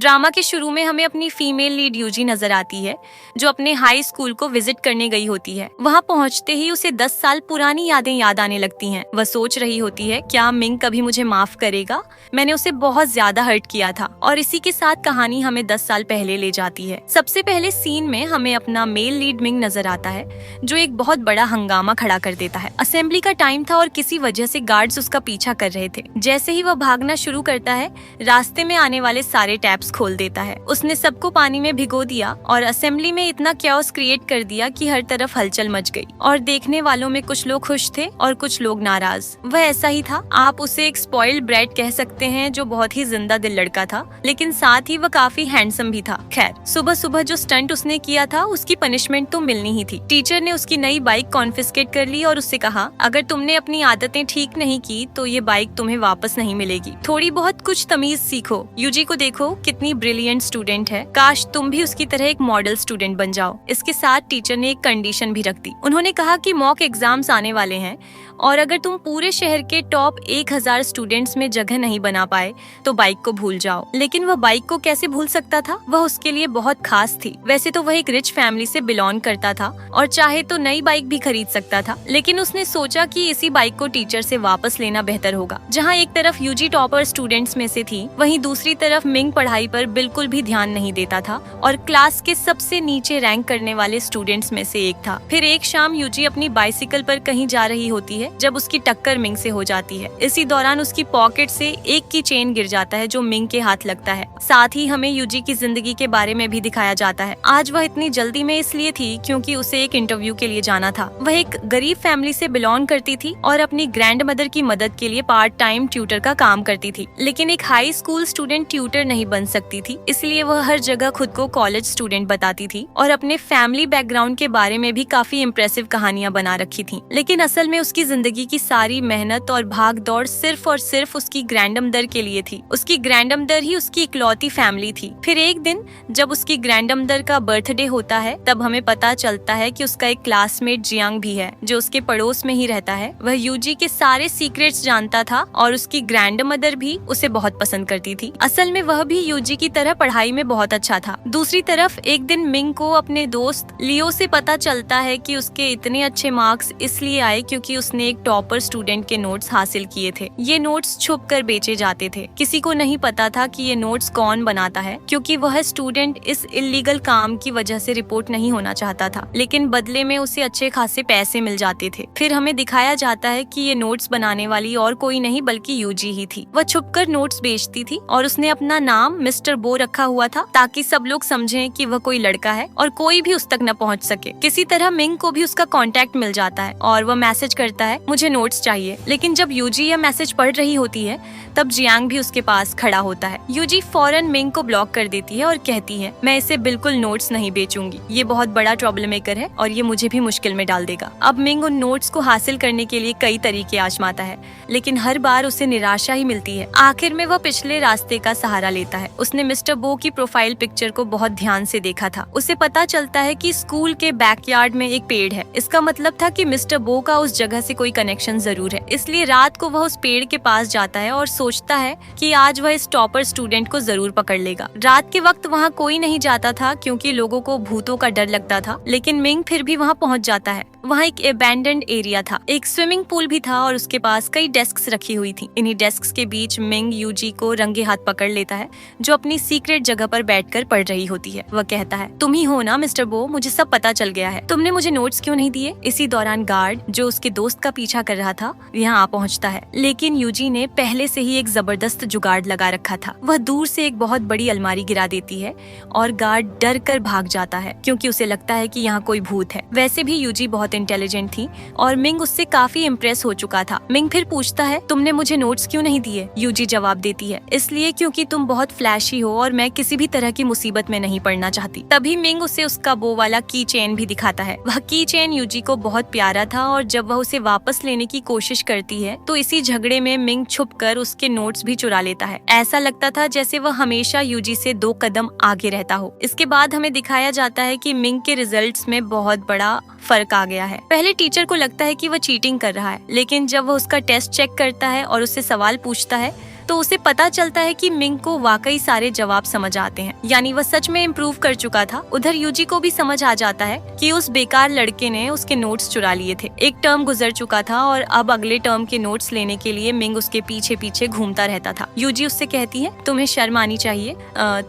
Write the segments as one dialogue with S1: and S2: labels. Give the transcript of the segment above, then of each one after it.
S1: Drama के शुरू में हमें अपनी फीमेल लीड यूजी नजर आती है, जो अपने हाई स्कूल को विजिट करने गई होती है। वहाँ पहुँचते ही उसे 10 साल पुरानी यादें याद आने लगती हैं। वह सोच रही होती है, क्या मिंग कभी मुझे माफ करेगा? मैंने उसे बहुत ज्यादा हर्ट किया था। और इसी के साथ कहानी हमें 10 साल पहले ले जाती है। सबसे पहले सीन में हमें अपना मेल लीड मिंग नजर आता है, जो एक बहुत बड़ा हंगामा खड़ा कर देता है। असेंबली का टाइम था और किसी वजह से गार्ड्स उसका पीछा कर रहे थे। जैसे ही वह भागना शुरू करता है, रास्ते में आने वाले सारे टैप्स खोल देता है। उसने सबको पानी में भिगो दिया और असेंबली में इतना क्याओस क्रिएट कर दिया कि हर तरफ हलचल मच गई और देखने वालों में कुछ लोग खुश थे और कुछ लोग नाराज। वह ऐसा ही था। आप उसे एक स्पॉइल्ड ब्रैट कह सकते हैं, जो बहुत ही जिंदा दिल लड़का था, लेकिन साथ ही वह काफी हैंडसम भी था। खैर, सुबह सुबह जो स्टंट उसने किया था, उसकी पनिशमेंट तो मिलनी ही थी। टीचर ने उसकी नई बाइक कॉन्फिस्केट कर ली और उससे कहा, अगर तुमने अपनी आदतें ठीक नहीं की तो ये बाइक तुम्हें वापस नहीं मिलेगी। थोड़ी बहुत कुछ तमीज सीखो। यूजी को देखो, कितनी ब्रिलियंट स्टूडेंट है। काश तुम भी उसकी तरह एक मॉडल स्टूडेंट बन जाओ। इसके साथ टीचर ने एक कंडीशन भी रख दी। उन्होंने कहा कि मॉक एग्जाम्स आने वाले हैं और अगर तुम पूरे शहर के टॉप 1000 स्टूडेंट्स में जगह नहीं बना पाए तो बाइक को भूल जाओ। लेकिन वह बाइक को कैसे भूल सकता था? वह उसके लिए बहुत खास थी। वैसे तो वह एक रिच फैमिली से बिलोंग करता था और चाहे तो नई बाइक भी खरीद सकता था, लेकिन उसने सोचा कि इसी बाइक को टीचर से वापस लेना बेहतर होगा। जहाँ एक तरफ यूजी टॉपर स्टूडेंट्स में से थी, वहीं दूसरी तरफ मिंग पढ़ाई पर बिल्कुल भी ध्यान नहीं देता था और क्लास के सबसे नीचे रैंक करने वाले स्टूडेंट्स में से एक था। फिर एक शाम यूजी अपनी बाइसिकल पर कहीं जा रही होती है जब उसकी टक्कर मिंग से हो जाती है। इसी दौरान उसकी पॉकेट से एक की चेन गिर जाता है, जो मिंग के हाथ लगता है। साथ ही हमें यूजी की जिंदगी के बारे में भी दिखाया जाता है। आज वह इतनी जल्दी में इसलिए थी क्योंकि उसे एक इंटरव्यू के लिए जाना था। वह एक गरीब फैमिली से बिलोंग करती थी और अपनी ग्रैंड मदर की मदद के लिए पार्ट टाइम ट्यूटर का काम करती थी, लेकिन एक हाई स्कूल स्टूडेंट ट्यूटर नहीं बन सकती थी। इसलिए वह हर जगह खुद को कॉलेज स्टूडेंट बताती थी और अपने फैमिली बैकग्राउंड के बारे में भी काफी इम्प्रेसिव कहानियां बना रखी थी। लेकिन असल में उसकी जिंदगी की सारी मेहनत और भाग दौड़ सिर्फ और सिर्फ उसकी ग्रैंडमदर के लिए थी। उसकी ग्रैंडमदर ही उसकी इकलौती फैमिली थी। फिर एक दिन जब उसकी ग्रैंडमदर का बर्थडे होता है, तब हमें पता चलता है कि उसका एक क्लासमेट जियांग भी है, जो उसके पड़ोस में ही रहता है। वह यूजी के सारे सीक्रेट्स जानता था और उसकी ग्रैंडमदर भी उसे बहुत पसंद करती थी। असल में वह भी यूजी की तरह पढ़ाई में बहुत अच्छा था। दूसरी तरफ एक दिन मिंग को अपने दोस्त लियो से पता चलता है कि उसके इतने अच्छे मार्क्स इसलिए आए क्योंकि उसने एक टॉपर स्टूडेंट के नोट्स हासिल किए थे। ये नोट्स छुप कर बेचे जाते थे। किसी को नहीं पता था कि ये नोट्स कौन बनाता है, क्योंकि वह स्टूडेंट इस इल्लीगल काम की वजह से रिपोर्ट नहीं होना चाहता था, लेकिन बदले में उसे अच्छे खासे पैसे मिल जाते थे। फिर हमें दिखाया जाता है कि ये नोट्स बनाने वाली और कोई नहीं बल्कि यूजी ही थी। वह छुपकर नोट्स बेचती थी और उसने अपना नाम मिस्टर बो रखा हुआ था ताकि सब लोग समझें कि वह कोई लड़का है और कोई भी उस तक न पहुंच सके। किसी तरह मिंग को भी उसका कांटेक्ट मिल जाता है और वह मैसेज करता है, मुझे नोट्स चाहिए। लेकिन जब यूजी यह मैसेज पढ़ रही होती है, तब जियांग भी उसके पास खड़ा होता है। यूजी फौरन मिंग को ब्लॉक कर देती है और कहती है, मैं इसे बिल्कुल नोट्स नहीं बेचूंगी। ये बहुत बड़ा ट्रबल मेकर है और ये मुझे भी मुश्किल में डाल देगा। अब मिंग उन नोट्स को हासिल करने के लिए कई तरीके आजमाता है, लेकिन हर बार उसे निराशा ही मिलती है। आखिर में वह पिछले रास्ते का सहारा लेता है। उसने मिस्टर बो की प्रोफाइल पिक्चर को बहुत ध्यान से देखा था। उसे पता चलता है कि स्कूल के बैकयार्ड में एक पेड़ है। इसका मतलब था कि मिस्टर बो का उस जगह से कोई कनेक्शन जरूर है। इसलिए रात को वह उस पेड़ के पास जाता है और सोचता है कि आज वह इस टॉपर स्टूडेंट को जरूर पकड़ लेगा। रात के वक्त वहाँ कोई नहीं जाता था क्योंकि लोगों को भूतों का डर लगता था, लेकिन मिंग फिर भी वहाँ पहुँच जाता है। वहाँ एक अबैंडन्ड एरिया था, एक स्विमिंग पूल भी था और उसके पास कई डेस्क्स रखी हुई थी। इन्हीं डेस्क्स के बीच मिंग यूजी को रंगे हाथ पकड़ लेता है, जो अपनी सीक्रेट जगह पर बैठकर पढ़ रही होती है। वह कहता है, तुम ही हो ना मिस्टर बो, मुझे सब पता चल गया है। तुमने मुझे नोट्स क्यों नहीं दिए? इसी दौरान गार्ड, जो उसके दोस्त का पीछा कर रहा था, यहाँ आ पहुँचता है। लेकिन यूजी ने पहले से ही एक जबरदस्त जुगाड़ लगा रखा था। वह दूर से एक बहुत बड़ी अलमारी गिरा देती है और गार्ड डर कर भाग जाता है क्योंकि उसे लगता है कि यहाँ कोई भूत है। वैसे भी यूजी बहुत इंटेलिजेंट थी और मिंग उससे काफी इम्प्रेस हो चुका था। मिंग फिर पूछता है, तुमने मुझे नोट्स क्यों नहीं दिए? यूजी जवाब देती है, इसलिए क्योंकि तुम बहुत फ्लैशी हो और मैं किसी भी तरह की मुसीबत में नहीं पड़ना चाहती। तभी मिंग उसे उसका बो वाला की चेन भी दिखाता है। वह की चेन यूजी को बहुत प्यारा था और जब वह उसे वापस लेने की कोशिश करती है तो इसी झगड़े में मिंग छुपकर उसके नोट्स भी चुरा लेता है। ऐसा लगता था जैसे वह हमेशा यूजी से 2 कदम आगे रहता हो। इसके बाद हमें दिखाया जाता है कि मिंग के रिजल्ट्स में बहुत बड़ा फर्क आ गया है। पहले टीचर को लगता है कि वह चीटिंग कर रहा है, लेकिन जब वह उसका टेस्ट चेक करता है और उससे सवाल पूछता है तो उसे पता चलता है कि मिंग को वाकई सारे जवाब समझ आते हैं, यानी वह सच में इम्प्रूव कर चुका था। उधर यूजी को भी समझ आ जाता है कि उस बेकार लड़के ने उसके नोट्स चुरा लिए थे। एक टर्म गुजर चुका था और अब अगले टर्म के नोट्स लेने के लिए मिंग उसके पीछे पीछे घूमता रहता था। यूजी उससे कहती है, तुम्हें शर्म आनी चाहिए,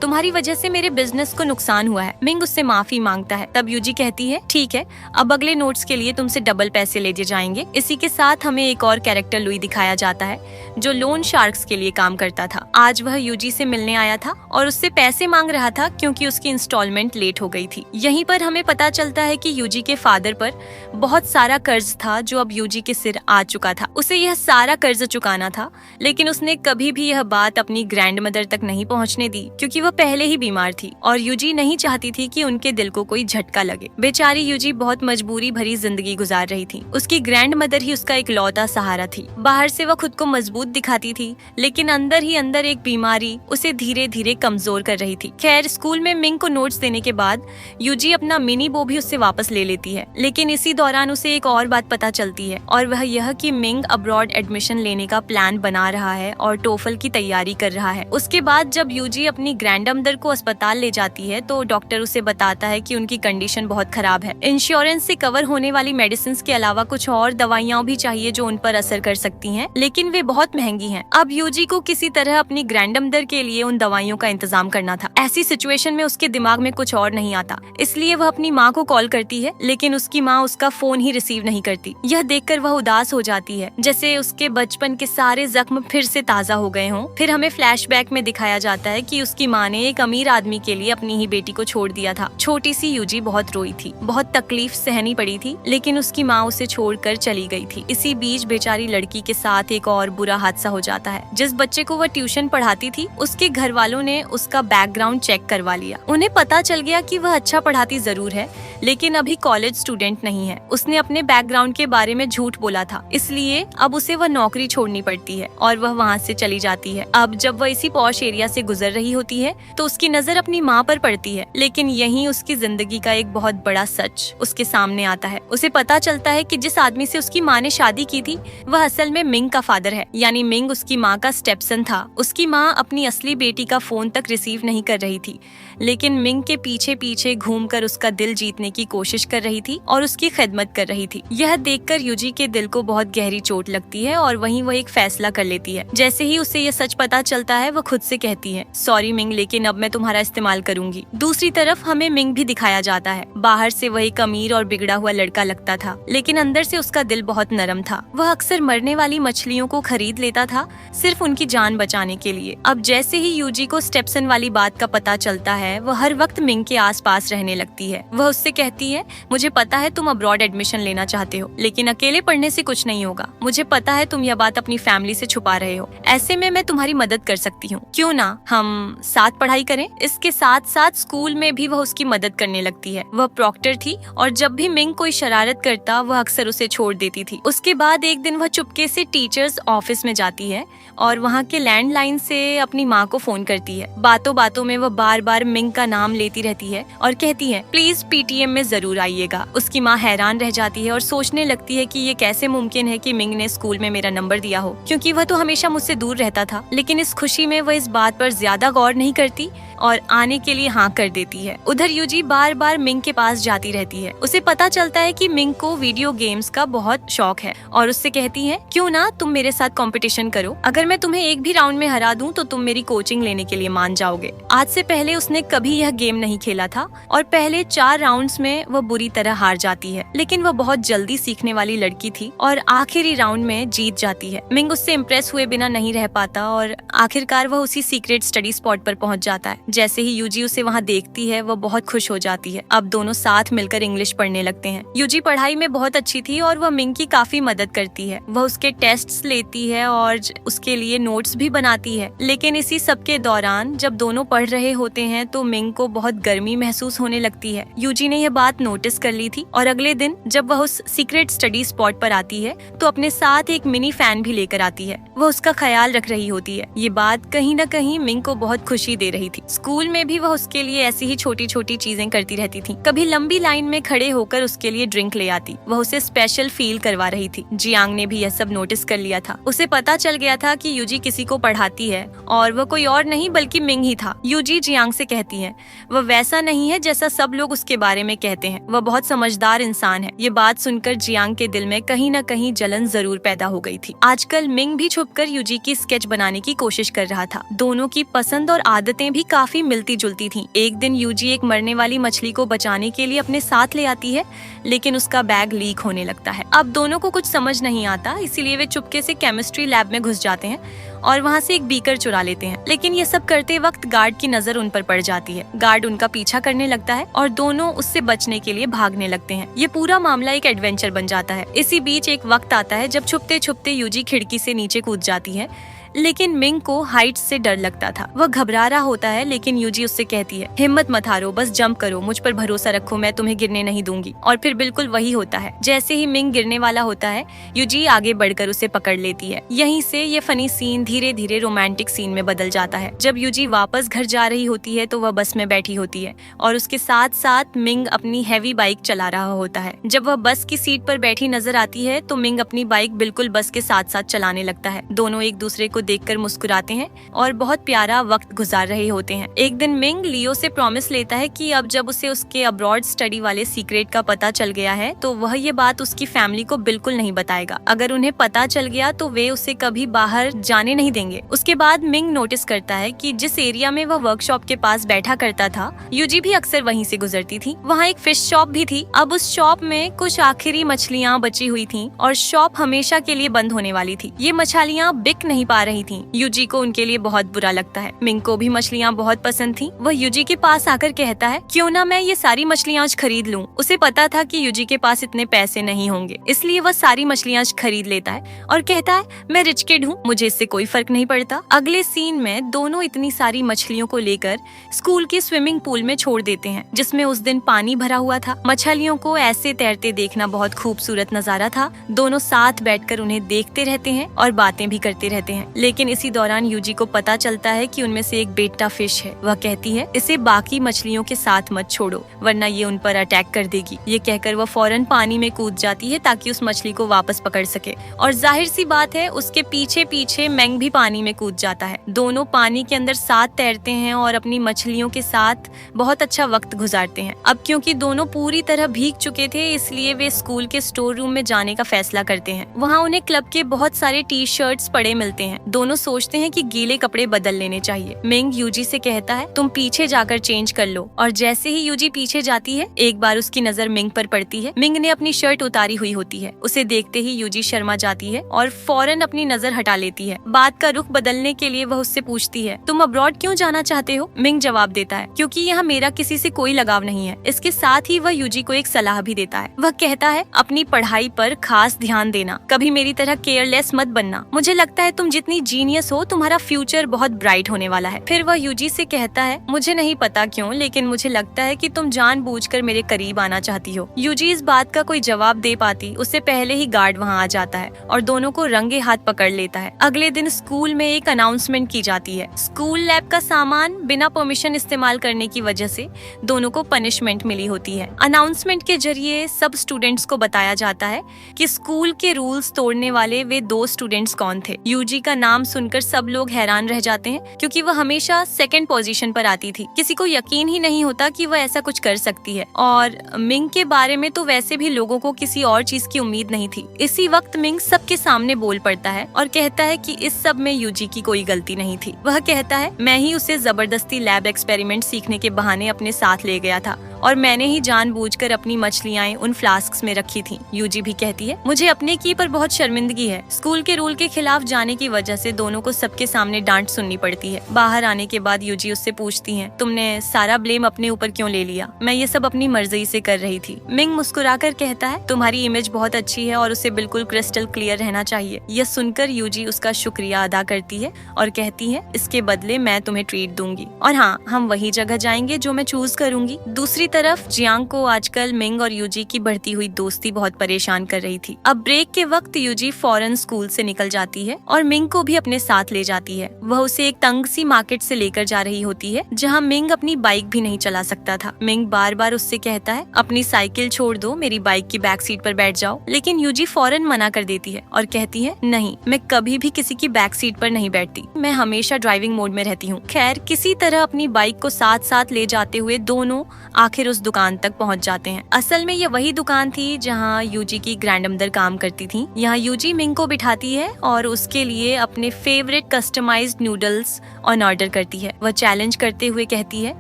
S1: तुम्हारी वजह से मेरे बिजनेस को नुकसान हुआ है। मिंग उससे माफी मांगता है। तब यूजी कहती है, ठीक है, अब अगले नोट्स के लिए तुमसे डबल पैसे ले जाएंगे। इसी के साथ हमें एक और कैरेक्टर लुई दिखाया जाता है जो लोन शार्क्स के लिए काम करता था। आज वह यूजी से मिलने आया था और उससे पैसे मांग रहा था क्योंकि उसकी इंस्टॉलमेंट लेट हो गई थी। यहीं पर हमें पता चलता है कि यूजी के फादर पर बहुत सारा कर्ज था जो अब यूजी के सिर आ चुका था। उसे यह सारा कर्ज चुकाना था, लेकिन उसने कभी भी यह बात अपनी ग्रैंड मदर तक नहीं पहुंचने दी क्योंकि वह पहले ही बीमार थी और यूजी नहीं चाहती थी कि उनके दिल को कोई झटका लगे। बेचारी यूजी बहुत मजबूरी भरी जिंदगी गुजार रही थी। उसकी ग्रैंड मदर ही उसका इकलौता सहारा थी। बाहर से वह खुद को मजबूत दिखाती थी, लेकिन अंदर ही अंदर एक बीमारी उसे धीरे धीरे कमजोर कर रही थी। खैर, स्कूल में मिंग को नोट्स देने के बाद यूजी अपना मिनी बो भी उससे वापस ले लेती है, लेकिन इसी दौरान उसे एक और बात पता चलती है और वह यह कि मिंग अब्रॉड एडमिशन लेने का प्लान बना रहा है और टोफल की तैयारी कर रहा है। उसके बाद जब यूजी अपनी ग्रैंड मदर को अस्पताल ले जाती है तो डॉक्टर उसे बताता है कि उनकी कंडीशन बहुत खराब है। इंश्योरेंस से कवर होने वाली मेडिसिन के अलावा कुछ और दवाइयाँ भी चाहिए जो उन पर असर कर सकती हैं, लेकिन वे बहुत महंगी हैं। अब यूजी को किसी तरह अपनी ग्रैंड मदर के लिए उन दवाइयों का इंतजाम करना था। ऐसी सिचुएशन में उसके दिमाग में कुछ और नहीं आता, इसलिए वह अपनी माँ को कॉल करती है, लेकिन उसकी माँ उसका फोन ही रिसीव नहीं करती। यह देखकर वह उदास हो जाती है, जैसे उसके बचपन के सारे जख्म फिर से ताजा हो गए हों। फिर हमें फ्लैशबैक में दिखाया जाता है कि उसकी माँ ने एक अमीर आदमी के लिए अपनी ही बेटी को छोड़ दिया था। छोटी सी यूजी बहुत रोई थी, बहुत तकलीफ सहनी पड़ी थी, लेकिन उसकी माँ उसे छोड़कर चली गई थी। इसी बीच बेचारी लड़की के साथ एक और बुरा हादसा हो जाता है। जिस बच्चे को वह ट्यूशन पढ़ाती थी, उसके घर वालों ने उसका बैकग्राउंड चेक करवा लिया। उन्हें पता चल गया कि वह अच्छा पढ़ाती जरूर है, लेकिन अभी कॉलेज स्टूडेंट नहीं है। उसने अपने बैकग्राउंड के बारे में झूठ बोला था, इसलिए अब उसे वह नौकरी छोड़नी पड़ती है और वह वहाँ से चली जाती है। अब जब वह इसी पॉश एरिया से गुजर रही होती है तो उसकी नजर अपनी माँ पर पड़ती है, लेकिन यहीं उसकी जिंदगी का एक बहुत बड़ा सच उसके सामने आता है। उसे पता चलता है कि जिस आदमी से उसकी माँ ने शादी की थी वह असल में मिंग का फादर है, यानी मिंग उसकी माँ का स्टेपसन था। उसकी माँ अपनी असली बेटी का फोन तक रिसीव नहीं कर रही थी, लेकिन मिंग के पीछे पीछे घूमकर उसका दिल जीतने की कोशिश कर रही थी और उसकी खिदमत कर रही थी। यह देखकर यूजी के दिल को बहुत गहरी चोट लगती है और वहीं वह एक फैसला कर लेती है। जैसे ही उसे यह सच पता चलता है, वह खुद से कहती है, सॉरी मिंग, लेकिन अब मैं तुम्हारा इस्तेमाल करूंगी। दूसरी तरफ हमें मिंग भी दिखाया जाता है। बाहर से वह एक अमीर और बिगड़ा हुआ लड़का लगता था, लेकिन अंदर से उसका दिल बहुत नरम था। वह अक्सर मरने वाली मछलियों को खरीद लेता था सिर्फ उनकी जान बचाने के लिए। अब जैसे ही यूजी को स्टेपसन वाली बात का पता चलता है, वह हर वक्त मिंग के आसपास रहने लगती है। वह उससे कहती है, मुझे पता है तुम अब्रॉड एडमिशन लेना चाहते हो, लेकिन अकेले पढ़ने से कुछ नहीं होगा। मुझे पता है तुम यह बात अपनी फैमिली से छुपा रहे हो, ऐसे में मैं तुम्हारी मदद कर सकती हूँ। क्यों ना हम साथ पढ़ाई करें। इसके साथ साथ स्कूल में भी वह उसकी मदद करने लगती है। वह प्रॉक्टर थी और जब भी मिंग कोई शरारत करता वह अक्सर उसे छोड़ देती थी। उसके बाद एक दिन वह चुपके से टीचर्स ऑफिस में जाती है और वहाँ के लैंडलाइन से अपनी माँ को फोन करती है। बातों बातों में वह बार बार मिंग का नाम लेती रहती है और कहती है, प्लीज पीटीएम में जरूर आइएगा। उसकी माँ हैरान रह जाती है और सोचने लगती है कि ये कैसे मुमकिन है कि मिंग ने स्कूल में मेरा नंबर दिया हो, क्योंकि वह तो हमेशा मुझसे दूर रहता था। लेकिन इस खुशी में वह इस बात पर ज्यादा गौर नहीं करती और आने के लिए हाँ कर देती है। उधर यूजी बार बार मिंग के पास जाती रहती है। उसे पता चलता है कि मिंग को वीडियो गेम्स का बहुत शौक है और उससे कहती है, क्यों ना तुम मेरे साथ कंपटीशन करो। अगर मैं तुम्हें एक भी राउंड में हरा दूं तो तुम मेरी कोचिंग लेने के लिए मान जाओगे। आज से पहले उसने कभी यह गेम नहीं खेला था और पहले 4 राउंड्स में वह बुरी तरह हार जाती है, लेकिन वह बहुत जल्दी सीखने वाली लड़की थी और आखिरी राउंड में जीत जाती है। मिंग उससे इम्प्रेस हुए बिना नहीं रह पाता और आखिरकार वह उसी सीक्रेट स्टडी स्पॉट पर पहुंच जाता है। जैसे ही यूजी उसे वहां देखती है, वह बहुत खुश हो जाती है। अब दोनों साथ मिलकर इंग्लिश पढ़ने लगते हैं। यूजी पढ़ाई में बहुत अच्छी थी और वह मिंग की काफी मदद करती है। वह उसके टेस्ट्स लेती है और उसके लिए नोट्स भी बनाती है। लेकिन इसी सब के दौरान जब दोनों पढ़ रहे होते हैं तो मिंग को बहुत गर्मी महसूस होने लगती है। यूजी ने यह बात नोटिस कर ली थी और अगले दिन जब वह उस सीक्रेट स्टडी स्पॉट पर आती है तो अपने साथ एक मिनी फैन भी लेकर आती है। वह उसका ख्याल रख रही होती है। ये बात कहीं न कहीं मिंग को बहुत खुशी दे रही थी। स्कूल में भी वह उसके लिए ऐसी ही छोटी छोटी चीजें करती रहती थी। कभी लंबी लाइन में खड़े होकर उसके लिए ड्रिंक ले आती। वह उसे स्पेशल फील करवा रही थी। जियांग ने भी यह सब नोटिस कर लिया था। उसे पता चल गया था कि यूजी किसी को पढ़ाती है और वह कोई और नहीं बल्कि मिंग ही था। यूजी जियांग से कहती है, वह वैसा नहीं है जैसा सब लोग उसके बारे में कहते हैं। वह बहुत समझदार इंसान है। ये बात सुनकर जियांग के दिल में कहीं न कहीं जलन जरूर पैदा हो गई थी। आजकल मिंग भी छुपकर यूजी की स्केच बनाने की कोशिश कर रहा था। दोनों की पसंद और आदतें भी काफी मिलती जुलती थीं। एक दिन यूजी एक मरने वाली मछली को बचाने के लिए अपने साथ ले आती है, लेकिन उसका बैग लीक होने लगता है। अब दोनों को कुछ समझ नहीं आता, इसीलिए वे चुपके से केमिस्ट्री लैब में घुस जाते हैं और वहाँ से एक बीकर चुरा लेते हैं। लेकिन ये सब करते वक्त गार्ड की नजर उन पर पड़ जाती है। गार्ड उनका पीछा करने लगता है और दोनों उससे बचने के लिए भागने लगते हैं। ये पूरा मामला एक एडवेंचर बन जाता है। इसी बीच एक वक्त आता है जब छुपते छुपते यूजी खिड़की से नीचे कूद जाती है, लेकिन मिंग को हाइट से डर लगता था। वह घबरा रहा होता है, लेकिन यूजी उससे कहती है, हिम्मत मत हारो, बस जंप करो, मुझ पर भरोसा रखो, मैं तुम्हें गिरने नहीं दूंगी। और फिर बिल्कुल वही होता है। जैसे ही मिंग गिरने वाला होता है, यूजी आगे बढ़कर उसे पकड़ लेती है। यहीं से ये फनी सीन धीरे धीरे रोमांटिक सीन में बदल जाता है। जब यूजी वापस घर जा रही होती है तो वह बस में बैठी होती है और उसके साथ साथ मिंग अपनी हैवी बाइक चला रहा होता है। जब वह बस की सीट पर बैठी नजर आती है तो मिंग अपनी बाइक बिल्कुल बस के साथ साथ चलाने लगता है। दोनों एक दूसरे को देखकर मुस्कुराते हैं और बहुत प्यारा वक्त गुजार रहे होते हैं। एक दिन मिंग लियो से प्रॉमिस लेता है कि अब जब उसे उसके अब्रॉड स्टडी वाले सीक्रेट का पता चल गया है तो वह ये बात उसकी फैमिली को बिल्कुल नहीं बताएगा। अगर उन्हें पता चल गया तो वे उसे कभी बाहर जाने नहीं देंगे। उसके बाद मिंग नोटिस करता है कि जिस एरिया में वह वर्कशॉप के पास बैठा करता था, यूजी भी अक्सर वहीं से गुजरती थी। वहाँ एक फिश शॉप भी थी। अब उस शॉप में कुछ आखिरी मछलियाँ बची हुई थी और शॉप हमेशा के लिए बंद होने वाली थी। ये मछलियाँ बिक नहीं पा रही थी। यूजी को उनके लिए बहुत बुरा लगता है। मिंग को भी मछलियाँ बहुत पसंद थी। वह यूजी के पास आकर कहता है, क्यों ना मैं ये सारी मछलियाँ आज खरीद लूं। उसे पता था कि यूजी के पास इतने पैसे नहीं होंगे, इसलिए वह सारी मछलियाँ आज खरीद लेता है और कहता है, मैं रिच किड हूँ, मुझे इससे कोई फर्क नहीं पड़ता। अगले सीन में दोनों इतनी सारी मछलियों को लेकर स्कूल के स्विमिंग पूल में छोड़ देते हैं, जिसमें उस दिन पानी भरा हुआ था। मछलियों को ऐसे तैरते देखना बहुत खूबसूरत नजारा था। दोनों साथ बैठकर उन्हें देखते रहते हैं और बातें भी करते रहते हैं। लेकिन इसी दौरान यूजी को पता चलता है कि उनमें से एक बेटा फिश है। वह कहती है, इसे बाकी मछलियों के साथ मत छोड़ो वरना ये उन पर अटैक कर देगी। ये कहकर वह फौरन पानी में कूद जाती है ताकि उस मछली को वापस पकड़ सके। और जाहिर सी बात है, उसके पीछे पीछे मैंग भी पानी में कूद जाता है। दोनों पानी के अंदर साथ तैरते हैं और अपनी मछलियों के साथ बहुत अच्छा वक्त गुजारते हैं। अब क्योंकि दोनों पूरी तरह भीग चुके थे, इसलिए वे स्कूल के स्टोर रूम में जाने का फैसला करते हैं। वहाँ उन्हें क्लब के बहुत सारे टी शर्ट्स पड़े मिलते हैं। दोनों सोचते हैं कि गीले कपड़े बदल लेने चाहिए। मिंग यूजी से कहता है, तुम पीछे जाकर चेंज कर लो। और जैसे ही यूजी पीछे जाती है, एक बार उसकी नजर मिंग पर पड़ती है। मिंग ने अपनी शर्ट उतारी हुई होती है। उसे देखते ही यूजी शर्मा जाती है और फौरन अपनी नजर हटा लेती है। बात का रुख बदलने के लिए वह उससे पूछती है, तुम अब्रॉड क्यों जाना चाहते हो? मिंग जवाब देता है, क्योंकि यहाँ मेरा किसी से कोई लगाव नहीं है। इसके साथ ही वह यूजी को एक सलाह भी देता है। वह कहता है, अपनी पढ़ाई पर खास ध्यान देना, कभी मेरी तरह केयरलेस मत बनना। मुझे लगता है तुम जितनी जीनियस हो, तुम्हारा फ्यूचर बहुत ब्राइट होने वाला है। फिर वह यूजी से कहता है, मुझे नहीं पता क्यों, लेकिन मुझे लगता है कि तुम जानबूझकर मेरे करीब आना चाहती हो। यूजी इस बात का कोई जवाब दे पाती उससे पहले ही गार्ड वहाँ आ जाता है और दोनों को रंगे हाथ पकड़ लेता है। अगले दिन स्कूल में एक अनाउंसमेंट की जाती है। स्कूल लैब का सामान बिना परमिशन इस्तेमाल करने की वजह से दोनों को पनिशमेंट मिली होती है। अनाउंसमेंट के जरिए सब स्टूडेंट्स को बताया जाता है कि स्कूल के रूल्स तोड़ने वाले वे 2 स्टूडेंट्स कौन थे। यूजी का नाम सुनकर सब लोग हैरान रह जाते हैं, क्योंकि वह हमेशा सेकंड पोजीशन पर आती थी। किसी को यकीन ही नहीं होता कि वह ऐसा कुछ कर सकती है। और मिंग के बारे में तो वैसे भी लोगों को किसी और चीज की उम्मीद नहीं थी। इसी वक्त मिंग सबके सामने बोल पड़ता है और कहता है कि इस सब में यूजी की कोई गलती नहीं थी। वह कहता है, मैं ही उसे जबरदस्ती लैब एक्सपेरिमेंट सीखने के बहाने अपने साथ ले गया था और मैंने ही जानबूझकर अपनी मछलियाँ उन फ्लास्क्स में रखी थी। यूजी भी कहती है, मुझे अपने की पर बहुत शर्मिंदगी है। स्कूल के रूल के खिलाफ जाने की वजह से दोनों को सबके सामने डांट सुननी पड़ती है। बाहर आने के बाद यूजी उससे पूछती है, तुमने सारा ब्लेम अपने ऊपर क्यों ले लिया? मैं ये सब अपनी मर्जी से कर रही थी। मिंग मुस्कुराकर कहता है, तुम्हारी इमेज बहुत अच्छी है और उसे बिल्कुल क्रिस्टल क्लियर रहना चाहिए। यह सुनकर यूजी उसका शुक्रिया अदा करती है और कहती है, इसके बदले मैं तुम्हें ट्रीट दूंगी और हाँ, हम वही जगह जाएंगे जो मैं चूज करूंगी। दूसरी तरफ जियांग को आजकल मिंग और यूजी की बढ़ती हुई दोस्ती बहुत परेशान कर रही थी। अब ब्रेक के वक्त यूजी फौरन स्कूल से निकल जाती है और मिंग को भी अपने साथ ले जाती है। वह उसे एक तंग सी मार्केट से लेकर जा रही होती है जहाँ मिंग अपनी बाइक भी नहीं चला सकता था। मिंग बार बार उससे कहता है अपनी साइकिल छोड़ दो, मेरी बाइक की बैक सीट पर बैठ जाओ, लेकिन यूजी फौरन मना कर देती है और कहती है नहीं, मैं कभी भी किसी की बैक सीट पर नहीं बैठती, मैं हमेशा ड्राइविंग मोड में रहती हूँ। खैर, किसी तरह अपनी बाइक को साथ साथ ले जाते हुए दोनों आखिर उस दुकान तक पहुँच जाते हैं। असल में ये वही दुकान थी जहाँ यूजी की ग्रैंडमदर काम करती थी। यहाँ यूजी मिंग को बिठाती है और उसके लिए अपने favourite customised noodles on order करती है। वह चैलेंज करते हुए कहती है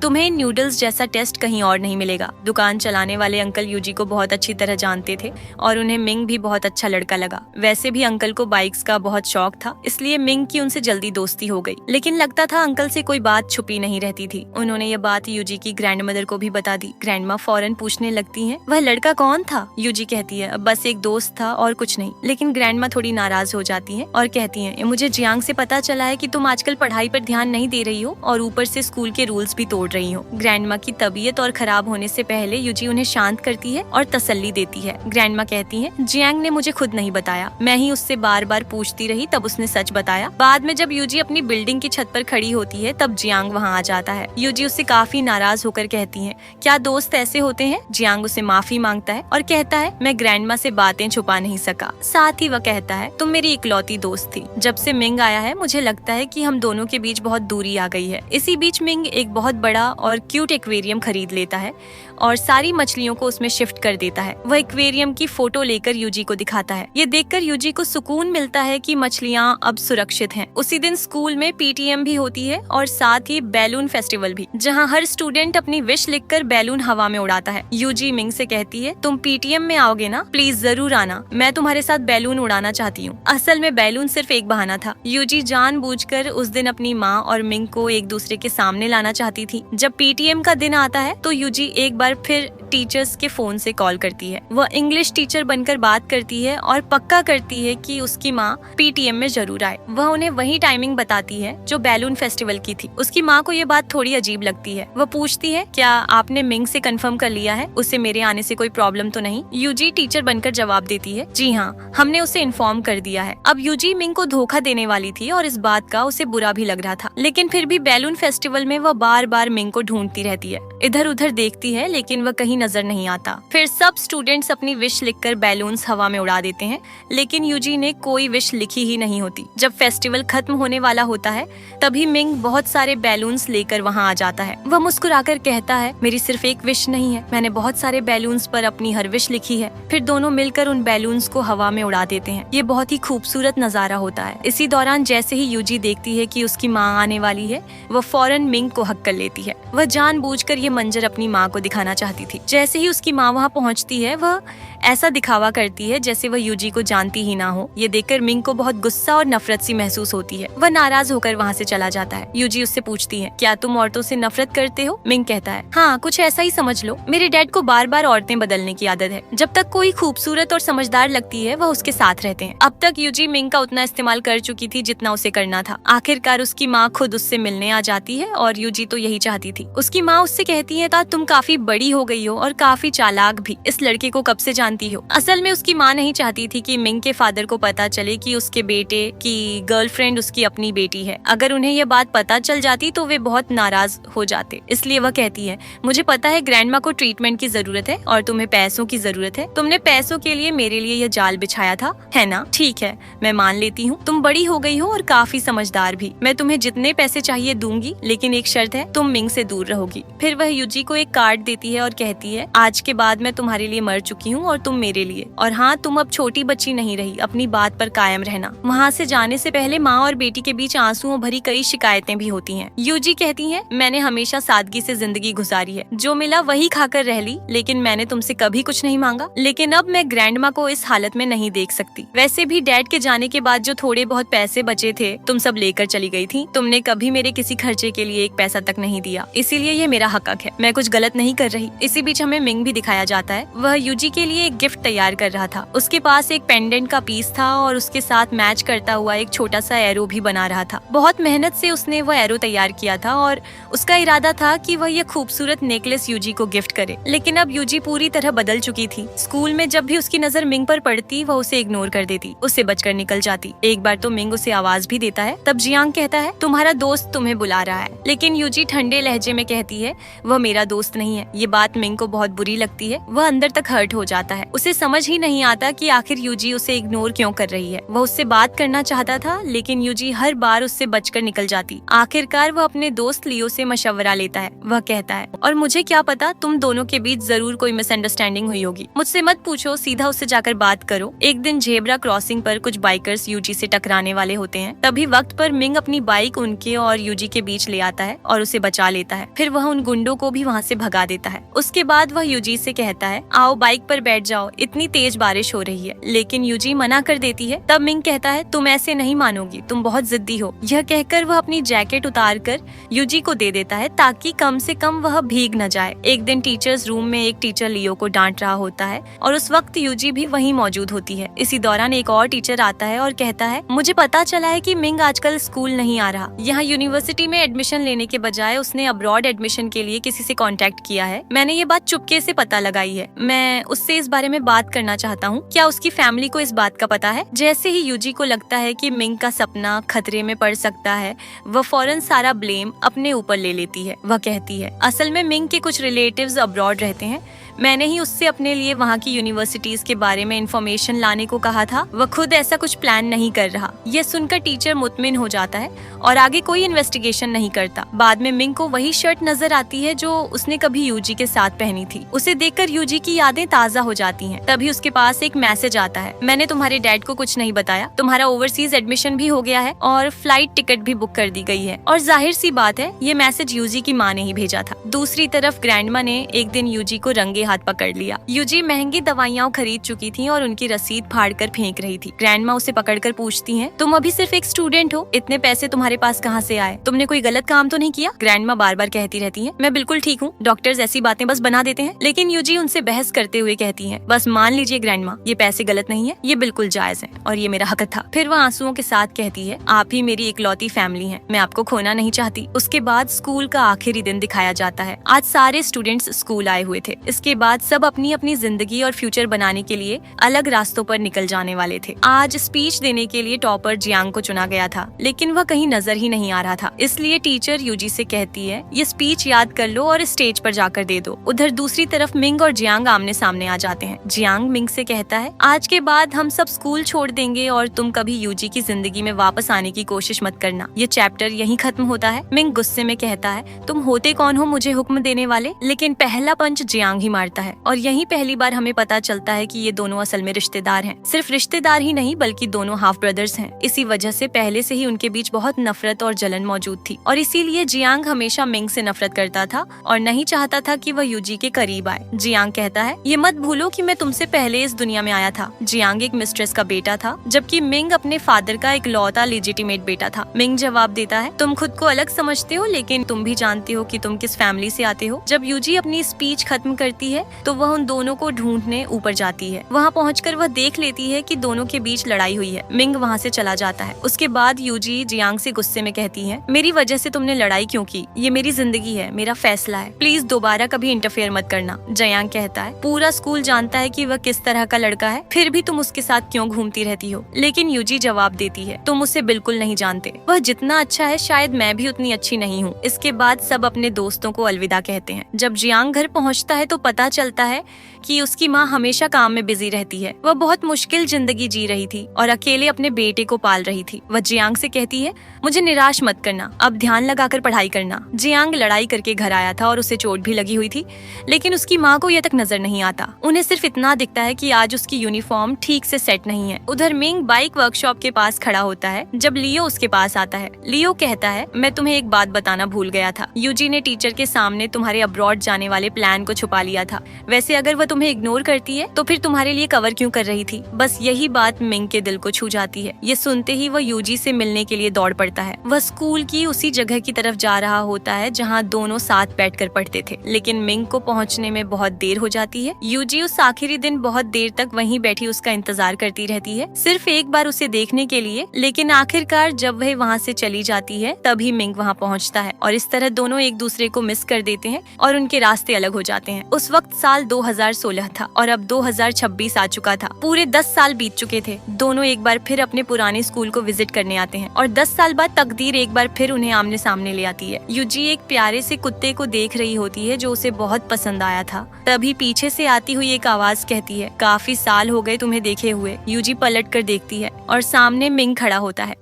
S1: तुम्हें इन नूडल्स जैसा टेस्ट कहीं और नहीं मिलेगा। दुकान चलाने वाले अंकल यूजी को बहुत अच्छी तरह जानते थे और उन्हें मिंग भी बहुत अच्छा लड़का लगा। वैसे भी अंकल को बाइक्स का बहुत शौक था, इसलिए मिंग की उनसे जल्दी दोस्ती हो गई। लेकिन लगता था अंकल से कोई बात छुपी नहीं रहती थी। उन्होंने ये बात यूजी की ग्रैंडमदर को भी बता दी। ग्रैंडमा फौरन पूछने लगती हैं, वह लड़का कौन था? यूजी कहती है बस एक दोस्त था और कुछ नहीं। लेकिन ग्रैंडमा थोड़ी नाराज हो जाती है और कहती है मुझे जियांग से पता चला है कि तुम आजकल पढ़ाई पर ध्यान नहीं दे रही हो और ऊपर से स्कूल के रूल्स भी तोड़ रही हो। ग्रैंडमा की तबीयत और खराब होने से पहले यूजी उन्हें शांत करती है और तसल्ली देती है। ग्रैंडमा कहती है जियांग ने मुझे खुद नहीं बताया, मैं ही उससे बार बार पूछती रही, तब उसने सच बताया। बाद में जब यूजी अपनी बिल्डिंग की छत पर खड़ी होती है तब जियांग वहाँ आ जाता है। यूजी उससे काफी नाराज होकर कहती है क्या दोस्त ऐसे होते हैं? जियांग उसे माफी मांगता है और कहता है मैं ग्रैंडमा से बातें छुपा नहीं सका। साथ ही वह कहता है तुम मेरी इकलौती दोस्त थी। जब से मिंग आया है मुझे लगता है कि हम दोनों के बीच बहुत दूरी आ गई है। इसी बीच मिंग एक बहुत बड़ा और क्यूट एक्वेरियम खरीद लेता है और सारी मछलियों को उसमें शिफ्ट कर देता है। वह एक्वेरियम की फोटो लेकर यूजी को दिखाता है। ये देखकर यूजी को सुकून मिलता है कि मछलियाँ अब सुरक्षित हैं। उसी दिन स्कूल में पीटीएम भी होती है और साथ ही बैलून फेस्टिवल भी, जहाँ हर स्टूडेंट अपनी विश लिखकर बैलून हवा में उड़ाता है। यूजी मिंग से कहती है तुम पीटीएम में आओगे ना, प्लीज जरूर आना, मैं तुम्हारे साथ बैलून उड़ाना चाहती हूँ। असल में बैलून सिर्फ एक बहाना था। यूजी जानबूझकर उस दिन अपनी माँ और मिंग को एक दूसरे के सामने लाना चाहती थी। जब पीटीएम का दिन आता है तो यूजी एक बार फिर टीचर्स के फोन से कॉल करती है। वह इंग्लिश टीचर बनकर बात करती है और पक्का करती है कि उसकी माँ पीटीएम में जरूर आए। वह उन्हें वही टाइमिंग बताती है जो बैलून फेस्टिवल की थी। उसकी माँ को ये बात थोड़ी अजीब लगती है। वह पूछती है क्या आपने मिंग से कंफर्म कर लिया है, उसे मेरे आने से कोई प्रॉब्लम तो नहीं? यूजी टीचर बनकर जवाब देती है जी हाँ, हमने उसे इन्फॉर्म कर दिया है। अब यूजी मिंग को धोखा देने वाली थी और इस बात का उसे बुरा भी लग रहा था, लेकिन फिर भी बैलून फेस्टिवल में वह बार बार मिंग को ढूंढती रहती है। इधर उधर देखती है लेकिन वह कहीं नजर नहीं आता। फिर सब स्टूडेंट्स अपनी विश लिखकर बैलून्स हवा में उड़ा देते हैं, लेकिन यूजी ने कोई विश लिखी ही नहीं होती। जब फेस्टिवल खत्म होने वाला होता है तभी मिंग बहुत सारे बैलून्स लेकर वहाँ आ जाता है। वह मुस्कुराकर कहता है मेरी सिर्फ एक विश नहीं है, मैंने बहुत सारे बैलून्स पर अपनी हर विश लिखी है। फिर दोनों मिलकर उन बैलून्स को हवा में उड़ा देते हैं। ये बहुत ही खूबसूरत नजारा होता है। इसी दौरान जैसे ही यूजी देखती है कि उसकी माँ आने वाली है, वह फौरन मिंग को हक कर लेती है। वह जानबूझकर ये मंजर अपनी माँ को दिखाना चाहती थी। जैसे ही उसकी माँ वहाँ पहुँचती है वह ऐसा दिखावा करती है जैसे वह यूजी को जानती ही ना हो। ये देखकर मिंग को बहुत गुस्सा और नफरत सी महसूस होती है। वह नाराज होकर वहाँ से चला जाता है। यूजी उससे पूछती है क्या तुम औरतों से नफरत करते हो? मिंग कहता है हाँ, कुछ ऐसा ही समझ लो। मेरे डैड को बार बार औरतें बदलने की आदत है। जब तक कोई खूबसूरत और समझदार लगती है वह उसके साथ रहते हैं। अब तक यूजी मिंग का उतना इस्तेमाल कर चुकी थी जितना उसे करना था। आखिरकार उसकी माँ खुद उससे मिलने आ जाती है और यूजी तो यही चाहती थी। उसकी माँ उससे कहती है तुम काफी बड़ी हो गई हो और काफी चालाक भी, इस लड़के को कब से जानती हो? असल में उसकी माँ नहीं चाहती थी कि मिंग के फादर को पता चले कि उसके बेटे की गर्लफ्रेंड उसकी अपनी बेटी है। अगर उन्हें यह बात पता चल जाती तो वे बहुत नाराज हो जाते। इसलिए वह कहती है मुझे पता है ग्रैंडमा को ट्रीटमेंट की जरूरत है और तुम्हें पैसों की जरूरत है। तुमने पैसों के लिए मेरे लिए यह जाल बिछाया था, है ना? ठीक है, मैं मान लेती हूँ, तुम बड़ी हो गई हो और काफी समझदार भी। मैं तुम्हें जितने पैसे चाहिए दूंगी, लेकिन एक शर्त है, तुम मिंग से दूर रहोगी। फिर वह यूजी को एक कार्ड देती है और कहती है आज के बाद मैं तुम्हारे लिए मर चुकी हूँ और तुम मेरे लिए। और हाँ, तुम अब छोटी बच्ची नहीं रही, अपनी बात पर कायम रहना। वहाँ से जाने से पहले माँ और बेटी के बीच आंसुओं भरी कई शिकायतें भी होती हैं। यूजी कहती है मैंने हमेशा सादगी से जिंदगी गुजारी है, जो मिला वही खाकर रह ली, लेकिन मैंने तुमसे कभी कुछ नहीं मांगा। लेकिन अब मैं ग्रैंडमा को इस हालत में नहीं देख सकती। वैसे भी डैड के जाने के बाद जो थोड़े बहुत पैसे बचे थे तुम सब लेकर चली गई थी। तुमने कभी मेरे किसी खर्चे के लिए एक पैसा तक नहीं दिया, इसीलिए ये मेरा हक है। मैं कुछ गलत नहीं कर रही। इसी बीच हमें मिंग भी दिखाया जाता है। वह यूजी के लिए एक गिफ्ट तैयार कर रहा था। उसके पास एक पेंडेंट का पीस था और उसके साथ मैच करता हुआ एक छोटा सा एरो भी बना रहा था। बहुत मेहनत से उसने वह एरो तैयार किया था और उसका इरादा था कि वह यह खूबसूरत नेकलेस वापस यूजी को गिफ्ट करे। लेकिन अब यूजी पूरी तरह बदल चुकी थी। स्कूल में जब भी उसकी नजर मिंग पर पड़ती वह उसे इग्नोर कर देती, उससे बचकर निकल जाती। एक बार तो मिंग उसे आवाज भी देता है। तब जियांग कहता है तुम्हारा दोस्त तुम्हें बुला रहा है, लेकिन यूजी ठंडे लहजे में कहती है वह मेरा दोस्त नहीं है। ये बात मिंग को बहुत बुरी लगती है। वह अंदर तक हर्ट हो जाता है। उसे समझ ही नहीं आता कि आखिर यूजी उसे इग्नोर क्यों कर रही है। वह उससे बात करना चाहता था, लेकिन यूजी हर बार उससे बचकर निकल जाती। आखिरकार वह अपने दोस्त लियो से मशवरा लेता है। वह कहता है और मुझे क्या पता, तुम दोनों के बीच जरूर कोई मिसअंडरस्टैंडिंग हुई होगी। मुझसे मत पूछो, सीधा उससे जाकर बात करो। एक दिन झेब्रा क्रॉसिंग पर कुछ बाइकर्स यूजी से टकराने वाले होते हैं। तभी वक्त पर मिंग अपनी बाइक उनके और यूजी के बीच ले आता है और उसे बचा लेता है। फिर वह उन गुंडों को भी वहाँ से भगा देता है। उसके बाद वह यूजी से कहता है आओ बाइक पर बैठ जाओ, इतनी तेज बारिश हो रही है। लेकिन यूजी मना कर देती है। तब मिंग कहता है तुम ऐसे नहीं मानोगी, तुम बहुत जिद्दी हो। यह कहकर वह अपनी जैकेट उतार कर यूजी को दे देता है ताकि कम से कम वह भीग न जाए। एक दिन टीचर्स रूम में एक टीचर लियो को डांट रहा होता है और उस वक्त यूजी भी वहीं मौजूद होती है। इसी दौरान एक और टीचर आता है और कहता है मुझे पता चला है कि मिंग आजकल स्कूल नहीं आ रहा। यहाँ यूनिवर्सिटी में एडमिशन लेने के बजाय उसने अब्रॉड एडमिशन के लिए किसी से कांटेक्ट किया है। मैंने ये बात चुपके से पता लगाई है। मैं उससे इस बारे में बात करना चाहता हूँ। क्या उसकी फैमिली को इस बात का पता है? जैसे ही यूजी को लगता है कि मिंग का सपना खतरे में पड़ सकता है, वह फौरन सारा ब्लेम अपने ऊपर ले लेती है। वह कहती है असल में मिंग के कुछ रिलेटिव्स अब्रॉड रहते हैं। मैंने ही उससे अपने लिए वहाँ की यूनिवर्सिटीज के बारे में इंफॉर्मेशन लाने को कहा था। वह खुद ऐसा कुछ प्लान नहीं कर रहा। यह सुनकर टीचर मुतमिन हो जाता है और आगे कोई इन्वेस्टिगेशन नहीं करता। बाद में मिंग को वही शर्ट नजर आती है जो उसने कभी यूजी के साथ पहनी थी। उसे देखकर यूजी की यादें ताजा हो जाती हैं। तभी उसके पास एक मैसेज आता है, मैंने तुम्हारे डैड को कुछ नहीं बताया, तुम्हारा ओवरसीज एडमिशन भी हो गया है और फ्लाइट टिकट भी बुक कर दी गई है। और जाहिर सी बात है ये मैसेज यूजी की माँ ने ही भेजा था। दूसरी तरफ ग्रैंडमा ने एक दिन यूजी को रंगे हाथ पकड़ लिया। यूजी महंगी दवाइयाँ खरीद चुकी थी और उनकी रसीद फाड़ कर फेंक रही थी। ग्रैंडमा उसे पकड़कर पूछती हैं, तुम अभी सिर्फ एक स्टूडेंट हो, इतने पैसे तुम्हारे पास कहाँ से आए? तुमने कोई गलत काम तो नहीं किया? ग्रैंडमा बार बार कहती रहती हैं, मैं बिल्कुल ठीक हूँ, डॉक्टर्स ऐसी बातें बस बना देते हैं। लेकिन यूजी उनसे बहस करते हुए कहती है, बस मान लीजिए ग्रैंडमा, ये पैसे गलत नहीं है, ये बिल्कुल जायज है और ये मेरा हक था। फिर वह आंसुओं के साथ कहती है, आप ही मेरी इकलौती फैमिली है, मैं आपको खोना नहीं चाहती। उसके बाद स्कूल का आखिरी दिन दिखाया जाता है। आज सारे स्टूडेंट्स स्कूल आए हुए थे। इसके बाद सब अपनी अपनी जिंदगी और फ्यूचर बनाने के लिए अलग रास्तों पर निकल जाने वाले थे। आज स्पीच देने के लिए टॉपर जियांग को चुना गया था, लेकिन वह कहीं नजर ही नहीं आ रहा था। इसलिए टीचर यूजी से कहती है, ये स्पीच याद कर लो और स्टेज पर जाकर दे दो। उधर दूसरी तरफ मिंग और जियांग आमने सामने आ जाते हैं। जियांग मिंग से कहता है, आज के बाद हम सब स्कूल छोड़ देंगे और तुम कभी यूजी की जिंदगी में वापस आने की कोशिश मत करना। ये चैप्टर यहीं खत्म होता है। मिंग गुस्से में कहता है, तुम होते कौन हो मुझे हुक्म देने वाले? लेकिन पहला पंच जियांग ही मारता है और यहीं पहली बार हमें पता चलता है कि ये दोनों असल में रिश्तेदार हैं। सिर्फ रिश्तेदार ही नहीं बल्कि दोनों हाफ ब्रदर्स हैं। इसी वजह से पहले से ही उनके बीच बहुत नफरत और जलन मौजूद थी और इसीलिए जियांग हमेशा मिंग से नफरत करता था और नहीं चाहता था कि वह यूजी के करीब आए। जियांग कहता है, ये मत भूलो कि मैं तुमसे पहले इस दुनिया में आया था। जियांग एक मिस्ट्रेस का बेटा था, जबकि मिंग अपने फादर का इकलौता लेजिटिमेट बेटा था। मिंग जवाब देता है, तुम खुद को अलग समझते हो, लेकिन तुम भी जानते हो कि तुम किस फैमिली से आते हो। जब यूजी अपनी स्पीच खत्म करती है तो वह उन दोनों को ढूंढने ऊपर जाती है। वहाँ पहुंचकर वह देख लेती है कि दोनों के बीच लड़ाई हुई है। मिंग वहाँ से चला जाता है। उसके बाद यूजी जियांग से गुस्से में कहती है, मेरी वजह से तुमने लड़ाई क्यों की? ये मेरी जिंदगी है, मेरा फैसला है, प्लीज दोबारा कभी इंटरफेयर मत करना। जियांग कहता है, पूरा स्कूल जानता है कि वह किस तरह का लड़का है, फिर भी तुम उसके साथ क्यों घूमती रहती हो? लेकिन यूजी जवाब देती है, तुम उसे बिल्कुल नहीं जानते। वह जितना अच्छा है शायद मैं भी उतनी अच्छी नहीं हूँ। इसके बाद सब अपने दोस्तों को अलविदा कहते हैं। जब जियांग घर पहुँचता है तो पता चलता है कि उसकी माँ हमेशा काम में बिजी रहती है। वह बहुत मुश्किल जिंदगी जी रही थी और अकेले अपने बेटे को पाल रही थी। वह जियांग से कहती है, मुझे निराश मत करना, अब ध्यान लगाकर पढ़ाई करना। जियांग लड़ाई करके घर आया था और उसे चोट भी लगी हुई थी, लेकिन उसकी माँ को यह तक नजर नहीं आता। उन्हें सिर्फ इतना दिखता है कि आज उसकी यूनिफॉर्म ठीक से सेट नहीं है। उधर मिंग बाइक वर्कशॉप के पास खड़ा होता है जब लियो उसके पास आता है। लियो कहता है, मैं तुम्हें एक बात बताना भूल गया था। यूजी ने टीचर के सामने तुम्हारे अब्रॉड जाने वाले प्लान को छुपा लिया था। वैसे अगर वह तुम्हें इग्नोर करती है तो फिर तुम्हारे लिए कवर क्यों कर रही थी। बस यही बात मिंग के दिल को छू जाती है। ये सुनते ही वह यूजी से मिलने के लिए दौड़ पड़ता है। वह स्कूल की उसी जगह की तरफ जा रहा होता है जहाँ दोनों साथ बैठकर पढ़ते थे, लेकिन मिंग को पहुँचने में बहुत देर हो जाती है। यूजी उस आखिरी दिन बहुत देर तक वहीं बैठी उसका इंतजार करती रहती है, सिर्फ एक बार उसे देखने के लिए। लेकिन आखिरकार जब वह वहाँ से चली जाती है तभी मिंग वहाँ पहुँचता है और इस तरह दोनों एक दूसरे को मिस कर देते हैं और उनके रास्ते अलग हो जाते हैं। उस वक्त साल 2016 था और अब 2026 आ चुका था। पूरे 10 साल बीत चुके थे। दोनों एक बार फिर अपने पुराने स्कूल को विजिट करने आते हैं और 10 साल बाद तकदीर एक बार फिर उन्हें आमने सामने ले आती है। यूजी एक प्यारे से कुत्ते को देख रही होती है जो उसे बहुत पसंद आया था। तभी पीछे से आती हुई एक आवाज कहती है, काफी साल हो गए तुम्हें देखे हुए। यूजी पलट कर देखती है और सामने मिंग खड़ा होता है।